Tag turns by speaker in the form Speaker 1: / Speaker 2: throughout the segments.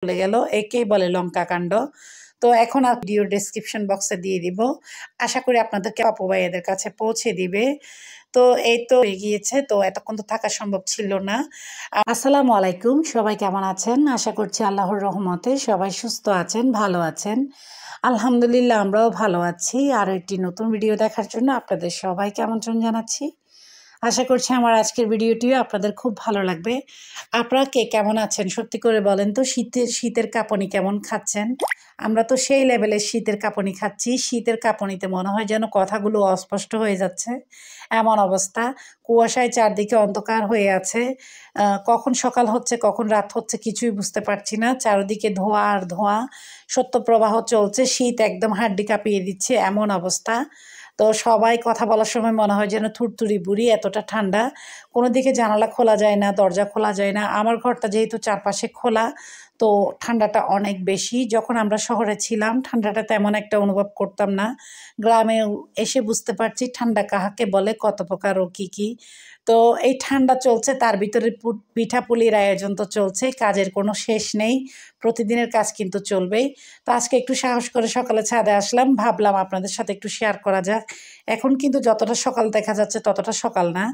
Speaker 1: চলে গেল, একেই বলে লঙ্কা কাণ্ড। তো এখন আর ভিডিও ডেসক্রিপশন বক্সে দিয়ে দিব, আশা করি আপনাদেরকে আপু ভাইয়াদের কাছে পৌঁছে দিবে। তো এই তো হয়ে গিয়েছে, তো এতক্ষণ তো থাকা সম্ভব ছিল না। আসসালামু আলাইকুম, সবাই কেমন আছেন? আশা করছি আল্লাহর রহমতে সবাই সুস্থ আছেন, ভালো আছেন। আলহামদুলিল্লাহ, আমরাও ভালো আছি। আরও একটি নতুন ভিডিও দেখার জন্য আপনাদের সবাইকে আমন্ত্রণ জানাচ্ছি। আশা করছি আমার আজকের ভিডিওটিও আপনাদের খুব ভালো লাগবে। আপনারা কে কেমন আছেন সত্যি করে বলেন তো, শীতের কাঁপুনি কেমন খাচ্ছেন? আমরা তো সেই লেভেলের শীতের কাঁপুনি খাচ্ছি। শীতের কাঁপুনিতে মনে হয় যেন কথাগুলো অস্পষ্ট হয়ে যাচ্ছে, এমন অবস্থা। কুয়াশায় চারদিকে অন্ধকার হয়ে আছে। কখন সকাল হচ্ছে কখন রাত হচ্ছে কিছুই বুঝতে পারছি না। চারদিকে ধোঁয়া আর ধোঁয়া, শৈত্যপ্রবাহ চলছে। শীত একদম হাড্ডি কাঁপিয়ে দিচ্ছে, এমন অবস্থা। তো সবাই কথা বলার সময় মনে হয় যেন থুরথুরি বুড়ি, এতটা ঠান্ডা। কোনো দিকে জানালা খোলা যায় না, দরজা খোলা যায় না। আমার ঘরটা যেহেতু চারপাশে খোলা, তো ঠান্ডাটা অনেক বেশি। যখন আমরা শহরে ছিলাম ঠান্ডাটা তেমন একটা অনুভব করতাম না। গ্রামে এসে বুঝতে পারছি ঠান্ডা কাহাকে বলে, কত প্রকার ও কী কী। তো এই ঠান্ডা চলছে, তার ভিতরে পিঠাপুলির আয়োজন তো চলছে, কাজের কোনো শেষ নেই। প্রতিদিনের কাজ কিন্তু চলবেই। তো আজকে একটু সাহস করে সকালে ছাদে আসলাম, ভাবলাম আপনাদের সাথে একটু শেয়ার করা যাক। এখন কিন্তু যতটা সকাল দেখা যাচ্ছে ততটা সকাল না।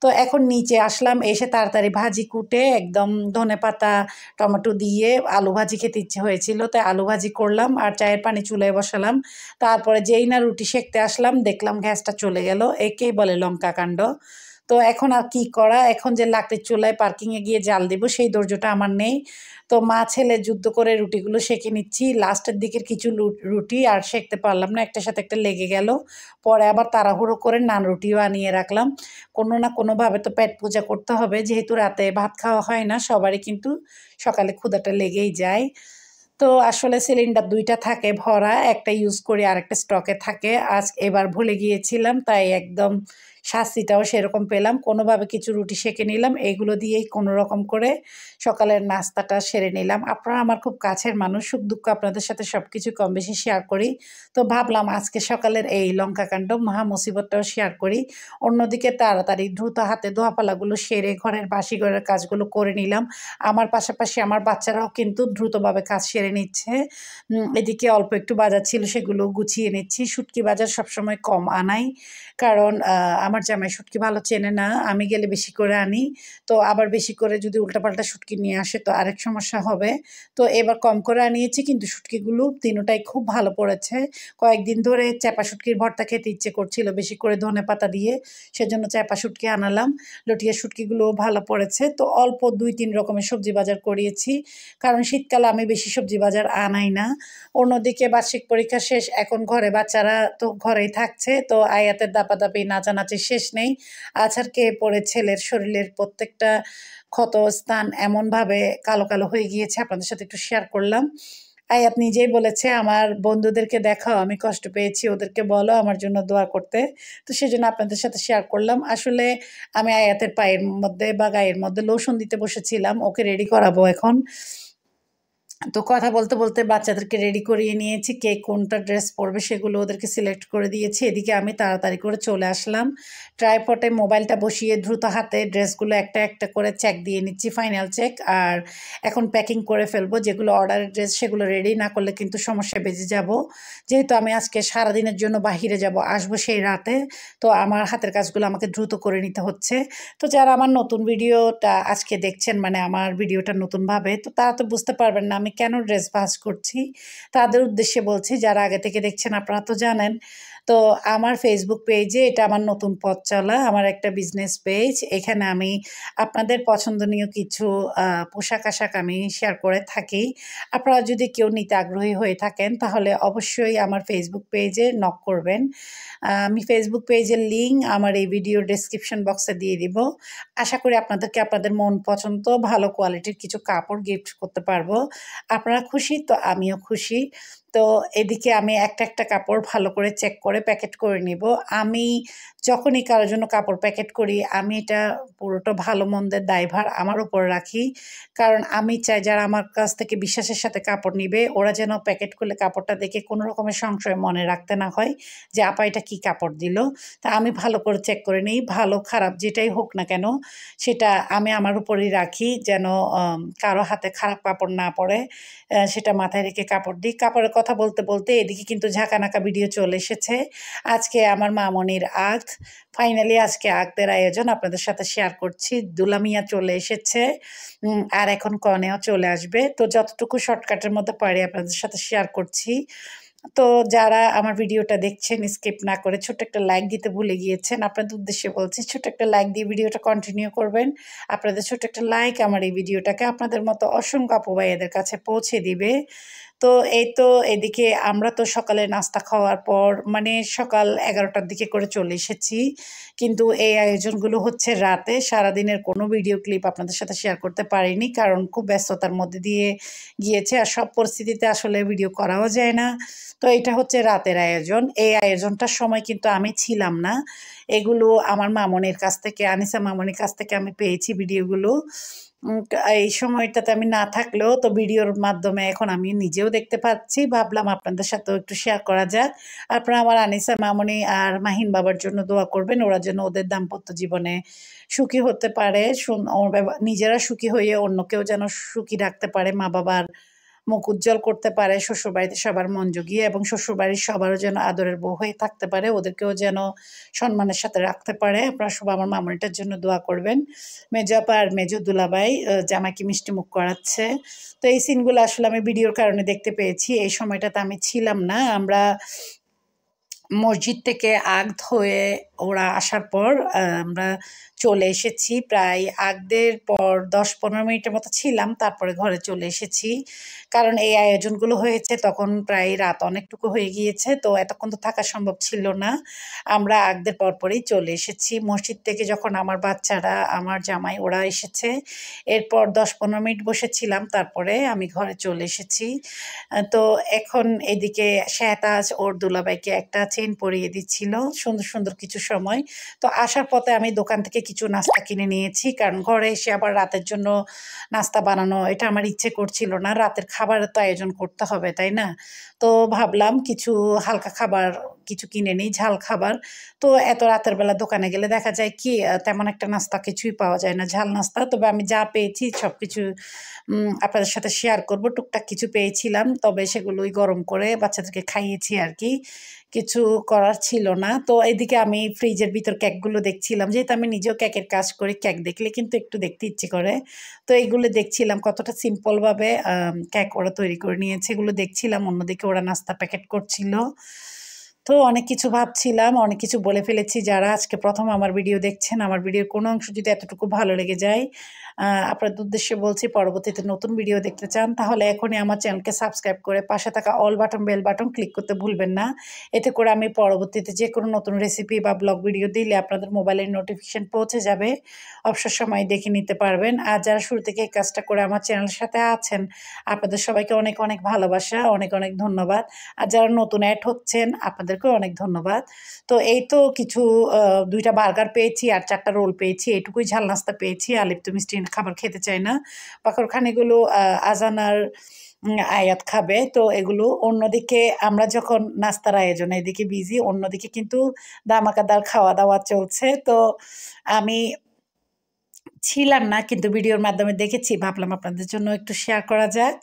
Speaker 1: তো এখন নিচে আসলাম, এসে তাড়াতাড়ি ভাজি কুটে একদম ধনেপাতা টমেটো দিয়ে আলু ভাজি খেতে ইচ্ছে হয়েছিল, তাই আলু ভাজি করলাম আর চায়ের পানি চুলায় বসালাম। তারপরে যেই না রুটি সেঁকতে আসলাম, দেখলাম গ্যাসটা চলে গেল, একেই বলে লঙ্কা কাণ্ড। তো এখন আর কি করা, এখন যে লাকড়ির চুলায় পার্কিংয়ে গিয়ে জাল দিব সেই ধৈর্যটা আমার নেই। তো মা ছেলে যুদ্ধ করে রুটিগুলো সেঁকে নিচ্ছি। লাস্টের দিকের কিছু রুটি আর সেঁকতে পারলাম না, একটার সাথে একটা লেগে গেল। পরে আবার তাড়াহুড়ো করে নান রুটিও আনিয়ে রাখলাম। কোনো না কোনোভাবে তো পেট পূজা করতে হবে, যেহেতু রাতে ভাত খাওয়া হয় না সবারই, কিন্তু সকালে ক্ষুধাটা লেগেই যায়। তো আসলে সিলিন্ডার ২টা থাকে ভরা, একটা ইউজ করি আরেকটা স্টকে থাকে। এবার ভুলে গিয়েছিলাম, তাই একদম শাস্তিটাও সেরকম পেলাম। কোনোভাবে কিছু রুটি সেঁকে নিলাম, এগুলো দিয়েই কোনো রকম করে সকালের নাস্তাটা সেরে নিলাম। আপনারা আমার খুব কাছের মানুষ, সুখ দুঃখ আপনাদের সাথে সব কিছু কম বেশি শেয়ার করি। তো ভাবলাম আজকে সকালের এই লঙ্কাকাণ্ড মহা মুসিবতটাও শেয়ার করি। অন্যদিকে তাড়াতাড়ি দ্রুত হাতে দোয়াপালাগুলো সেরে ঘরের বাসি ঘরের কাজগুলো করে নিলাম। আমার পাশাপাশি আমার বাচ্চারাও কিন্তু দ্রুতভাবে কাজ সেরে নিচ্ছে। এদিকে অল্প একটু বাজার ছিল, সেগুলো গুছিয়ে নিচ্ছি। শুটকি বাজার সবসময় কম আনাই, কারণ আমার জামাই শুটকি ভালো চেনে না, আমি গেলে বেশি করে আনি। তো আবার বেশি করে যদি উল্টাপাল্টা শুটকি নিয়ে আসে তো আরেক সমস্যা হবে। তো এবার কম করে আনিয়েছি, কিন্তু শুটকিগুলো তিনোটাই খুব ভালো পড়েছে। কয়েকদিন ধরে চ্যাপা শুটকির ভর্তা খেতে ইচ্ছে করছিল বেশি করে ধনেপাতা দিয়ে, সেজন্য চ্যাপা শুটকি আনালাম। লটিয়া শুটকিগুলোও ভালো পড়েছে। তো অল্প ২-৩ রকমের সবজি বাজার করিয়েছি, কারণ শীতকালে আমি বেশি সবজি বাজার আনাই না। অন্যদিকে বার্ষিক পরীক্ষা শেষ, এখন ঘরে বাচ্চারা তো ঘরেই থাকছে, তো আয়াতের দাপাদাপি নাচানাচি শেষ নেই। আছাড় খেয়ে পড়ে ছেলের শরীরের প্রত্যেকটা ক্ষত স্থান এমনভাবে কালো কালো হয়ে গিয়েছে, আপনাদের সাথে একটু শেয়ার করলাম। আয়াত নিজেই বলেছে, আমার বন্ধুদেরকে দেখাও আমি কষ্ট পেয়েছি, ওদেরকে বলো আমার জন্য দোয়া করতে। তো সেজন্য আপনাদের সাথে শেয়ার করলাম। আসলে আমি আয়াতের পায়ের মধ্যে বা গায়ের মধ্যে লোশন দিতে বসেছিলাম, ওকে রেডি করাবো এখন। তো কথা বলতে বলতে বাচ্চাদেরকে রেডি করিয়ে নিয়েছি, কে কোনটা ড্রেস পরবে সেগুলো ওদেরকে সিলেক্ট করে দিয়েছি। এদিকে আমি তাড়াতাড়ি করে চলে আসলাম, ট্রাইপডে মোবাইলটা বসিয়ে দ্রুত হাতে ড্রেসগুলো একটা একটা করে চেক দিয়ে নিচ্ছি, ফাইনাল চেক। আর এখন প্যাকিং করে ফেলবো, যেগুলো অর্ডারের ড্রেস সেগুলো রেডি না করলে কিন্তু সমস্যায় বেজে যাব। যেহেতু আমি আজকে সারাদিনের জন্য বাহিরে যাব, আসবো সেই রাতে, তো আমার হাতের কাজগুলো আমাকে দ্রুত করে নিতে হচ্ছে। তো যারা আমার নতুন ভিডিওটা আজকে দেখছেন, মানে আমার ভিডিওটা নতুনভাবে, তো তারা তো বুঝতে পারবেন না আমি কেন ড্রেস ভাঁজ করছি। তাদের উদ্দেশ্যে বলছি, যারা আগে থেকে দেখছেন আপনারা তো জানেন। তো আমার ফেসবুক পেজে, এটা আমার নতুন পথ চলা, আমার একটা বিজনেস পেজ। এখানে আমি আপনাদের পছন্দনীয় কিছু পোশাক আশাক আমি শেয়ার করে থাকি। আপনারা যদি কেউ নিতে আগ্রহী হয়ে থাকেন তাহলে অবশ্যই আমার ফেসবুক পেজে নক করবেন। আমি ফেসবুক পেজের লিঙ্ক আমার এই ভিডিও ডেসক্রিপশন বক্সে দিয়ে দিব। আশা করি আপনাদেরকে আপনাদের মন পছন্দ ভালো কোয়ালিটির কিছু কাপড় গিফট করতে পারবো। আপনারা খুশি তো আমিও খুশি। তো এদিকে আমি একটা কাপড় ভালো করে চেক করে প্যাকেট করে নিব। আমি যখনই কারোর জন্য কাপড় প্যাকেট করি আমি এটা পুরোটা ভালো মন্দের দায়ভার আমার উপর রাখি। কারণ আমি চাই যারা আমার কাছ থেকে বিশ্বাসের সাথে কাপড় নিবে ওরা যেন প্যাকেট করলে কাপড়টা দেখে কোনো রকমের সংশয় মনে রাখতে না হয় যে আপা এটা কী কাপড় দিল। তা আমি ভালো করে চেক করে নিই, ভালো খারাপ যেটাই হোক না কেন সেটা আমি আমার উপরেই রাখি যেন কারো হাতে খারাপ কাপড় না পড়ে, সেটা মাথায় রেখে কাপড় দিই। কাপড়ের কথা বলতে বলতে এদিকে কিন্তু ঝাঁকানাকা ভিডিও চলে এসেছে। আজকে আমার মামনির আক্ত, ফাইনালি আজকে আক্তের আয়োজন আপনাদের সাথে শেয়ার করছি। দুলামিয়া চলে এসেছে আর এখন কনেও চলে আসবে। তো যতটুকু শর্টকাটের মধ্যে পারি আপনাদের সাথে শেয়ার করছি। তো যারা আমার ভিডিওটা দেখছেন স্কিপ না করে ছোট্ট একটা লাইক দিতে ভুলে গিয়েছেন, আপনাদের উদ্দেশ্যে বলছি ছোট্ট একটা লাইক দিয়ে ভিডিওটা কন্টিনিউ করবেন। আপনাদের ছোট্ট একটা লাইক আমার এই ভিডিওটাকে আপনাদের মতো অসংখ্য আপু ভাইয়াদের কাছে পৌঁছে দিবে। তো এই তো এদিকে আমরা তো সকালে নাস্তা খাওয়ার পর মানে সকাল 11টার দিকে করে চলে এসেছি, কিন্তু এই আয়োজনগুলো হচ্ছে রাতে। সারাদিনের কোনো ভিডিও ক্লিপ আপনাদের সাথে শেয়ার করতে পারিনি কারণ খুব ব্যস্ততার মধ্যে দিয়ে গিয়েছে আর সব পরিস্থিতিতে আসলে ভিডিও করাও যায় না। তো এটা হচ্ছে রাতের আয়োজন। এই আয়োজনটার সময় কিন্তু আমি ছিলাম না, এগুলো আমার মামনির কাছ থেকে, আনিসা মামনির কাছ থেকে আমি পেয়েছি ভিডিওগুলো। এই সময়টাতে আমি না থাকলেও তো ভিডিওর মাধ্যমে এখন আমি নিজেও দেখতে পাচ্ছি, ভাবলাম আপনাদের সাথেও একটু শেয়ার করা যাক। আপনারা আমার আনিসা মামনি আর মাহিন বাবার জন্য দোয়া করবেন, ওরা যেন ওদের দাম্পত্য জীবনে সুখী হতে পারে, নিজেরা সুখী হয়ে অন্যকেও যেন সুখী রাখতে পারে, মা বাবার মুখ উজ্জ্বল করতে পারে, শ্বশুরবাড়িতে সবার মন জুগিয়ে, এবং শ্বশুরবাড়ির সবারও যেন আদরের বউ হয়ে থাকতে পারে, ওদেরকেও যেন সম্মানের সাথে রাখতে পারে। আপনারা সবাই আমার মামনিটার জন্য দোয়া করবেন। মেজো আপা আর মেজো দুলাভাই জামাইকে মিষ্টি মুখ করাচ্ছে। তো এই সিনগুলো আসলে আমি ভিডিওর কারণে দেখতে পেয়েছি, এই সময়টাতে আমি ছিলাম না। আমরা মসজিদ থেকে আক্ত হয়ে ওরা আসার পর আমরা চলে এসেছি। প্রায় আক্তের পর 10-15 মিনিটের মতো ছিলাম, তারপরে ঘরে চলে এসেছি। কারণ এই আয়োজনগুলো হয়েছে তখন প্রায় রাত অনেকটুকু হয়ে গিয়েছে, তো এতক্ষণ তো থাকা সম্ভব ছিল না। আমরা আক্তের পরপরই চলে এসেছি মসজিদ থেকে। যখন আমার বাচ্চারা, আমার জামাই ওরা এসেছে, এরপর 10-15 মিনিট বসেছিলাম, তারপরে আমি ঘরে চলে এসেছি। তো এখন এদিকে শেহতাজ ওর দুলাভাইকে একটা চেইন পরিয়ে দিচ্ছিল, সুন্দর সুন্দর কিছু সময়। তো আসার পথে আমি দোকান থেকে কিছু নাস্তা কিনে নিয়েছি, কারণ ঘরে এসে আবার রাতের জন্য নাস্তা বানানো এটা আমার ইচ্ছে করছিল না, রাতের খাবারের তো আয়োজন করতে হবে তাই না। তো ভাবলাম কিছু হালকা খাবার কিছু কিনে নিই, ঝাল খাবার। তো এত রাতের বেলা দোকানে গেলে দেখা যায় কি তেমন একটা নাস্তা কিছুই পাওয়া যায় না, ঝাল নাস্তা। তবে আমি যা পেয়েছি সব কিছু আপনাদের সাথে শেয়ার করব। টুকটাক কিছু পেয়েছিলাম, তবে সেগুলোই গরম করে বাচ্চাদেরকে খাইয়েছি আর কি, কিছু করার ছিল না। তো এদিকে আমি ফ্রিজের ভিতর কেকগুলো দেখছিলাম, যেহেতু আমি নিজেও কেকের কাজ করি, কেক দেখলে কিন্তু একটু দেখতে ইচ্ছে করে। তো এইগুলো দেখছিলাম কতটা সিম্পলভাবে কেক ওরা তৈরি করে নিয়েছে, এগুলো দেখছিলাম। অন্যদিকে ওরা নাস্তা প্যাকেট করছিল। তো অনেক কিছু ভাবছিলাম, অনেক কিছু বলে ফেলেছি। যারা আজকে প্রথম আমার ভিডিও দেখছেন, আমার ভিডিওর কোনো অংশ যদি এতটুকু ভালো লেগে যায়, আপনাদের উদ্দেশ্যে বলছি পরবর্তীতে নতুন ভিডিও দেখতে চান তাহলে এখনই আমার চ্যানেলকে সাবস্ক্রাইব করে পাশে থাকা all button bell button click করতে ভুলবেন না। এতে করে আমি পরবর্তীতে যে কোনো নতুন রেসিপি বা ব্লগ ভিডিও দিলে আপনাদের মোবাইলের নোটিফিকেশন পৌঁছে যাবে, অবসর সময় দেখে নিতে পারবেন। আর যারা শুরু থেকে এই কাজটা করে আমার চ্যানেলের সাথে আছেন, আপনাদের সবাইকে অনেক অনেক ভালোবাসা, অনেক অনেক ধন্যবাদ। আর যারা নতুন অ্যাড হচ্ছেন আপনাদেরকেও অনেক ধন্যবাদ। তো এই তো কিছু 2টা বার্গার পেয়েছি আর 4টা রোল পেয়েছি, এটুকুই ঝাল নাস্তা পেয়েছি। আলিফ তো মিষ্টি খাবার খেতে চায় না, পাখরখানিগুলো আজান আর আয়াত খাবে। তো এগুলো অন্যদিকে আমরা যখন নাস্তার আয়োজনে এদিকে বিজি, অন্যদিকে কিন্তু দামাকাদার খাওয়া দাওয়া চলছে। তো আমি ছিলাম না, কিন্তু ভিডিওর মাধ্যমে দেখেছি, ভাবলাম আপনাদের জন্য একটু শেয়ার করা যাক।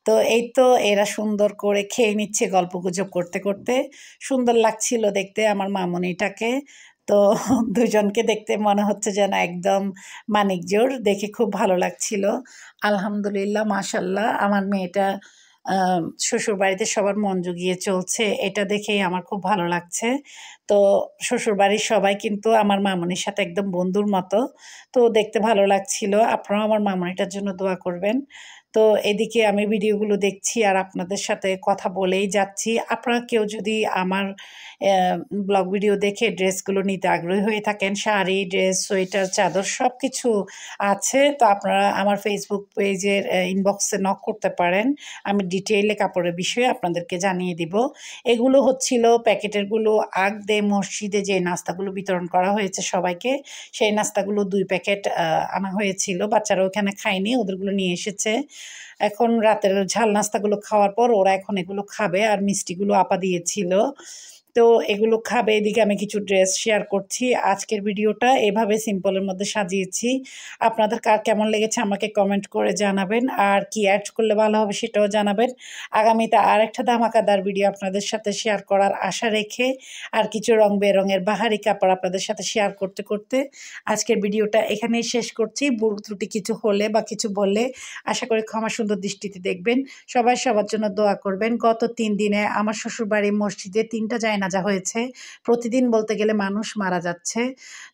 Speaker 1: তো এই তো এরা সুন্দর করে খেয়ে নিচ্ছে গল্পগুজব করতে করতে, সুন্দর লাগছিল দেখতে আমার মামনিটাকে। তো দুজনকে দেখতে মনে হচ্ছে যেন একদম মানিকজোড়, দেখে খুব ভালো লাগছিল। আলহামদুলিল্লাহ, মাশাল্লাহ, আমার মেয়েটা শ্বশুরবাড়িতে সবার মন জুগিয়ে চলছে, এটা দেখেই আমার খুব ভালো লাগছে। তো শ্বশুরবাড়ির সবাই কিন্তু আমার মামনির সাথে একদম বন্ধুর মতো, তো দেখতে ভালো লাগছিল। আপনারাও আমার মামনিটার জন্য দোয়া করবেন। তো এদিকে আমি ভিডিওগুলো দেখছি আর আপনাদের সাথে কথা বলেই যাচ্ছি। আপনারা কেউ যদি আমার ব্লগ ভিডিও দেখে ড্রেসগুলো নিতে আগ্রহী হয়ে থাকেন, শাড়ি, ড্রেস, সোয়েটার, চাদর সবকিছু আছে। তো আপনারা আমার ফেসবুক পেজের ইনবক্সে নক করতে পারেন। আমি ডিটেইলে কাপড়ের বিষয়ে আপনাদেরকে জানিয়ে দিব। এগুলো হচ্ছিল প্যাকেটেরগুলো আগদে মসজিদে যে নাস্তাগুলো বিতরণ করা হয়েছে সবাইকে, সেই নাস্তাগুলো 2 প্যাকেট আনা হয়েছিল। বাচ্চারা ওখানে খায়নি, ওদেরগুলো নিয়ে এসেছে। এখন রাতের ঝাল নাস্তাগুলো খাওয়ার পর ওরা এখন এগুলো খাবে আর মিষ্টিগুলো আপা দিয়েছিল। তো এগুলো খাবে। এদিকে আমি কিছু ড্রেস শেয়ার করছি। আজকের ভিডিওটা এভাবে সিম্পলের মধ্যে সাজিয়েছি। আপনাদের কার কেমন লেগেছে আমাকে কমেন্ট করে জানাবেন, আর কি অ্যাড করলে ভালো হবে সেটাও জানাবেন। আগামীতে আরেকটা ধামাকাদার ভিডিও আপনাদের সাথে শেয়ার করার আশা রেখে আর কিছু রং বেরঙের বাহারি কাপড় আপনাদের সাথে শেয়ার করতে করতে আজকের ভিডিওটা এখানেই শেষ করছি। ভুল ত্রুটি কিছু হলে বা কিছু বললে আশা করি ক্ষমা সুন্দর দৃষ্টিতে দেখবেন। সবাই সবার জন্য দোয়া করবেন। গত 3 দিনে আমার শ্বশুরবাড়ির মসজিদে 3টা জায়নাজা হয়েছে। প্রতিদিন বলতে গেলে মানুষ মারা যাচ্ছে।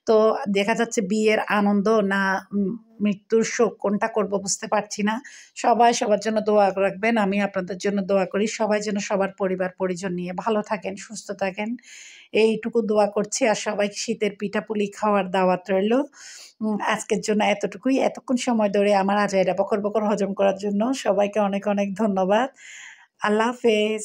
Speaker 1: তো দেখা যাচ্ছে বিয়ের আনন্দ না মৃত্যুর শোক, কোনটা করব বুঝতে পারছি না। সবাই সবার জন্য দোয়া রাখবেন। আমি আপনাদের জন্য দোয়া করি। সবাই যেন সবার পরিবার পরিজন নিয়ে ভালো থাকেন, সুস্থ থাকেন, এইটুকু দোয়া করছি। আর সবাইকে শীতের পিঠাপুলি খাওয়ার দাওয়াত রইল। আজকের জন্য এতটুকুই। এতক্ষণ সময় ধরে আমার আজাইরা বকর বকর হজম করার জন্য সবাইকে অনেক অনেক ধন্যবাদ। আল্লাহ হাফেজ।